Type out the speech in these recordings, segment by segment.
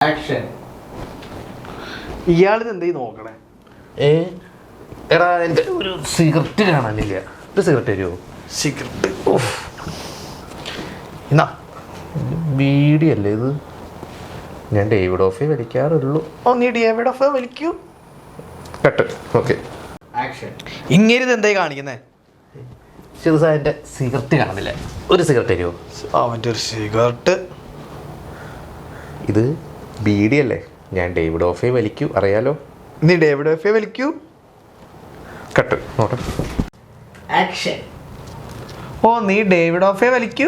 Action. ഇയാളിത് എന്തേ നോക്കണേ? എടാ എൻ്റെ ഒരു സിഗരറ്റ് കാണാനില്ല. ഒരു സിഗരറ്റ് തരുമോ? സിഗരറ്റ് എന്നാ ബീഡിയല്ലേ ഇത്? ഞാൻ ഡേവിഡ് ഓഫേ വലിക്കാറുള്ളൂ. ഓ, നീ ഡേവിഡ് ഓഫ് വലിക്കൂ. കട്ട്. ഓക്കെ. ആക്ഷൻ. ഇങ്ങേരിത് എന്തായി കാണിക്കുന്നേ? ശരി സാർ, എൻ്റെ സിഗരറ്റ് കാണുന്നില്ല. ഒരു സിഗരറ്റ് തരുമോ? അവൻ്റെ ഒരു സിഗരറ്റ്. ഇത് ബീഡിയല്ലേ? ഞാൻ ഡേവിഡ് ഓഫേ വലിക്കൂ, അറിയാലോ. നീ ഡേവിഡ് ഓഫ് വലിക്കൂ. കട്ട്. നോട്ടെ. ആക്ഷൻ. ഓ, നീ ഡേവിഡ് ഓഫ് വലിക്കൂ.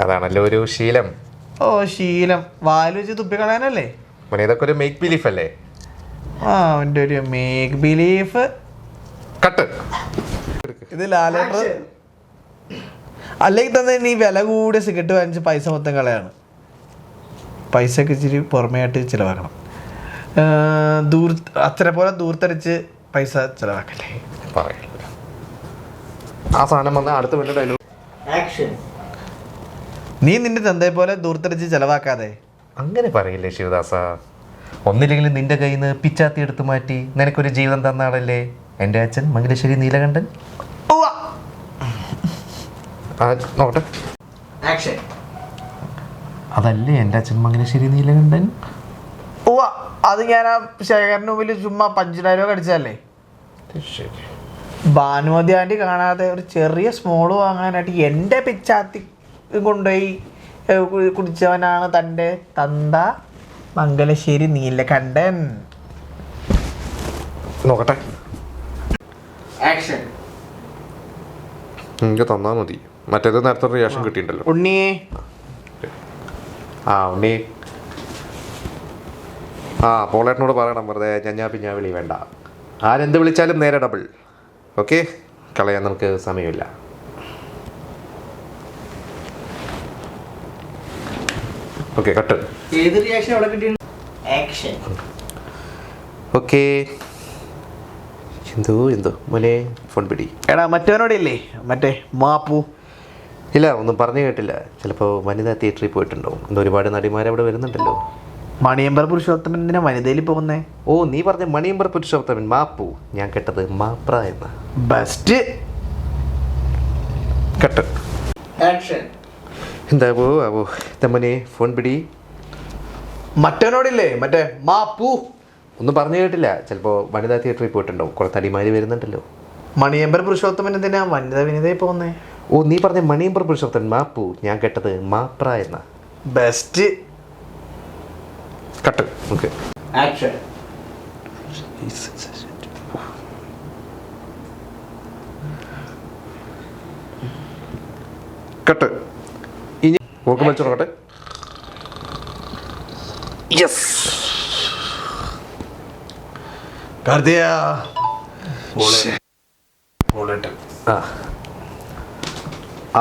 അതാണല്ലോ ഒരു ശീലം. ഓ, ശീലം. വാല് വെച്ച് തുപ്പിക്കളയാനല്ലേ? മോനെ, ഇതൊക്കെ ഒരു മേക്ക് ബിലീഫ് അല്ലേ? ആ, അവൻ്റെ ഒരു മേക്ക് ബിലീഫ്. കട്ട്. ഇത് ലാലേട്ടർ അല്ലെങ്കിൽ തന്നെ നീ വില കൂടിയ സിഗരറ്റ് വാങ്ങിച്ച് പൈസ മൊത്തം കളയാണ്. പൈസയൊക്കെ ഇച്ചിരി പുറമെയായിട്ട് ചിലവാക്കണം. അച്ഛനെ പോലെ ദൂർത്തടിച്ച് പൈസ ചിലവാക്കല്ലേ. പറയില്ല. ആ സാധനം വന്ന അടുത്ത വലിയ ഡയലോഗ്. ആക്ഷൻ. നീ നിന്റെ തന്തയെ പോലെ ദൂർത്തടിച്ച് ചിലവാക്കാതെ. അങ്ങനെ പറയില്ലേ ശിവദാസ. ഒന്നില്ലെങ്കിലും നിന്റെ കയ്യിൽ നിന്ന് പിച്ചാത്തി എടുത്ത് മാറ്റി നിനക്കൊരു ജീവിതം തന്നാളല്ലേ എൻ്റെ അച്ഛൻ മംഗലശ്ശേരി നീലകണ്ഠൻ. നോട്ടെ. ആക്ഷൻ. അതല്ലേ എൻ്റെ അച്ഛൻ മംഗലശ്ശേരി നീലകണ്ഠൻ. ഓ, അത് ഞാൻ ആ ശേഖരന് മുമ്പിൽ ചുമ്മാ പഞ്ച് ഡയലോഗ് അടിച്ചതല്ലേ. ശരി. ഭാനുമതി ആൻറ്റി കാണാതെ ഒരു ചെറിയ സ്മോള് വാങ്ങാനായിട്ട് എൻ്റെ പിച്ചാത്തി കൊണ്ടുപോയി കുടിച്ചവനാണ് തൻ്റെ തന്ത മംഗലശ്ശേരി നീലകണ്ഠൻ. നോക്കട്ടെ. ആക്ഷൻ. എനിക്ക് തന്നാ മതി. മറ്റേത് നേരത്തെ റിയാക്ഷൻ കിട്ടിയിട്ടുണ്ടല്ലോ. ഉണ്ണിയെ. ഉണ്ണി. പോളേട്ടനോട് പറയണം വെറുതെ ഞഞ്ഞാ വിളി വേണ്ട. ആരെന്ത് വിളിച്ചാലും നേരെ ഡബിൾ. ഓക്കെ, കളയാൻ നമുക്ക് സമയമില്ല. Okay, cut. ഏത് റിയാക്ഷൻ അവിടെ കിട്ടി? ആക്ഷൻ. ഓക്കെ. എന്തോ മോനെ ഫോൺ പിടി. എടാ, മറ്റവനോടില്ലേ മറ്റേ മാപ്പു? ഇല്ല, ഒന്നും പറഞ്ഞു കേട്ടില്ല. ചിലപ്പോൾ വനിതാ തിയേറ്ററിൽ പോയിട്ടുണ്ടാവും. ഇന്ന് ഒരുപാട് നടിമാരവിടെ വരുന്നുണ്ടല്ലോ. മണിയമ്പർ പുരുഷോത്തമൻ എന്തിനാ വനിതയിൽ പോകുന്നേ? ഓ, നീ പറഞ്ഞ മണിയമ്പർ പുരുഷോത്തമൻ മാപ്പു. ഞാൻ കേട്ടത് മാപ്ര എന്ന. ബെസ്റ്റ്. കട്ട്. ആക്ഷൻ. എന്താവോ തമ്മനെ ഫോൺ പിടി. മറ്റവനോടില്ലേ മറ്റേ മാപ്പു? ഒന്നും പറഞ്ഞു കേട്ടില്ല. ചിലപ്പോൾ വനിതാ തിയേറ്ററിൽ പോയിട്ടുണ്ടാവും. കുറേ നടിമാർ വരുന്നുണ്ടല്ലോ. മണിയമ്പർ പുരുഷോത്തമൻ എന്തിനാ വിനിതയിൽ പോകുന്നേ? ഓ, നീ പറഞ്ഞ മണിയമ്പർ പുരുഷോത്തമൻ മാപ്പു. ഞാൻ കേട്ടത് മാപ്ര എന്ന. Best. Cut. Okay. Action. Cut. ഇനി ഓർക്കും വലിച്ചു നോക്കട്ടെ. യെസ്.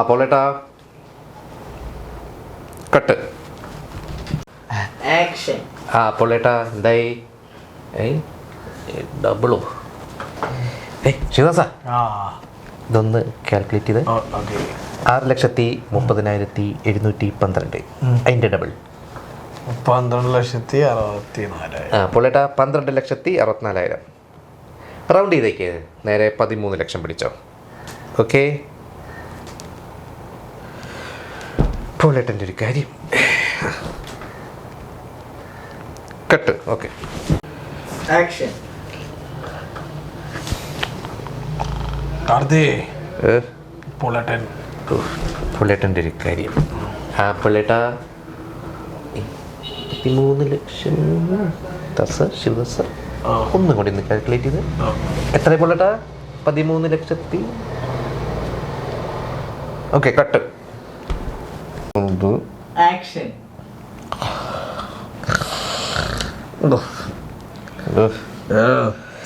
പോളേട്ടാ. കട്ട്. ആക്ഷൻ. പോളേട്ടാ എന്തായി? ഡബിളോ? ശിവദാസ, ഇതൊന്ന് കാൽക്കുലേറ്റ് ചെയ്ത്. 6,30,30,712. അതിൻ്റെ ഡബിൾ 12,64,000. പോളേട്ടാ 12,64,000. റൗണ്ട് ചെയ്തേക്ക്. നേരെ 13 ലക്ഷം പിടിച്ചോ. ഓക്കെ. പോളേട്ടൻ്റെ ഒരു കാര്യം. കട്ട്. ഓക്കെ. ആക്ഷൻ. പുള്ളേട്ടൻ്റെ ഒരു കാര്യം. പുള്ളേട്ടാ 13 ലക്ഷം. ശിവദാസ ഒന്നും കൂടി ഒന്ന് കാൽക്കുലേറ്റ് ചെയ്ത്. എത്ര പുള്ളേട്ടാ? 13 ലക്ഷത്തി. Okay, cut. ആക്ഷൻ.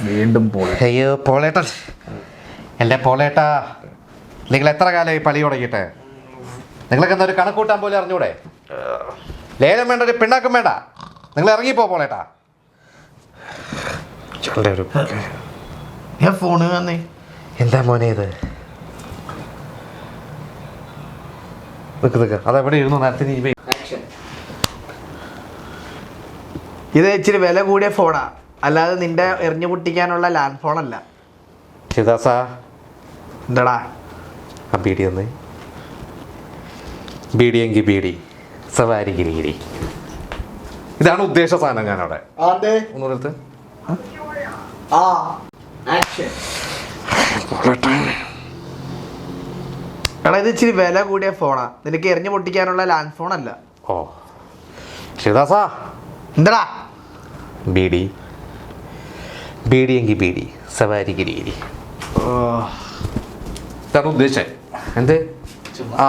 വീണ്ടും അയ്യോ പോളേട്ടൻ, എൻ്റെ പോളേട്ടാ, നിങ്ങൾ എത്ര കാലമായി പളി തുടങ്ങിയിട്ട്? നിങ്ങൾക്ക് എന്താ ഒരു കണക്കൂട്ടാൻ പോലും അറിഞ്ഞൂടെ? ലേലം വേണ്ട, ഒരു പിണ്ണാക്കും വേണ്ട. നിങ്ങൾ ഇറങ്ങിപ്പോ പോളേട്ടാ. ഞാൻ ഫോണ് വന്നേ. എന്താ മോനെ ഇത്? അതെവിടെ ഇരുന്നു നേരത്തെ? ഇത് ഇച്ചിരി വില കൂടിയ ഫോണാ, അല്ലാതെ നിന്റെ എറിഞ്ഞു പൊട്ടിക്കാനുള്ള ലാൻഡ് ഫോണല്ല. ശിവദാസാ, എന്താടാ ആ ബീഡി ഒന്ന്. ബീഡിയെങ്കിൽ ബീഡി, സവാരി ഗിരിഗിരി. ഇതാണ് ഉദ്ദേശ സാധനം. ഞാനവിടെ ഒന്നുകൂടെ എടാ ഇത് ഇച്ചിരി വില കൂടിയ ഫോണാ, നിനക്ക് എറിഞ്ഞു പൊട്ടിക്കാനുള്ള ലാൻഡ് ഫോൺ അല്ല. ഓ ശിവദാസാ, എന്താടാ ബീഡി, ബീഡിയെങ്കിൽ ബീഡി, സവാരി ഗിരിഗിരി. ഇതാണ് ഉദ്ദേശിച്ചത്. എന്ത്? ആ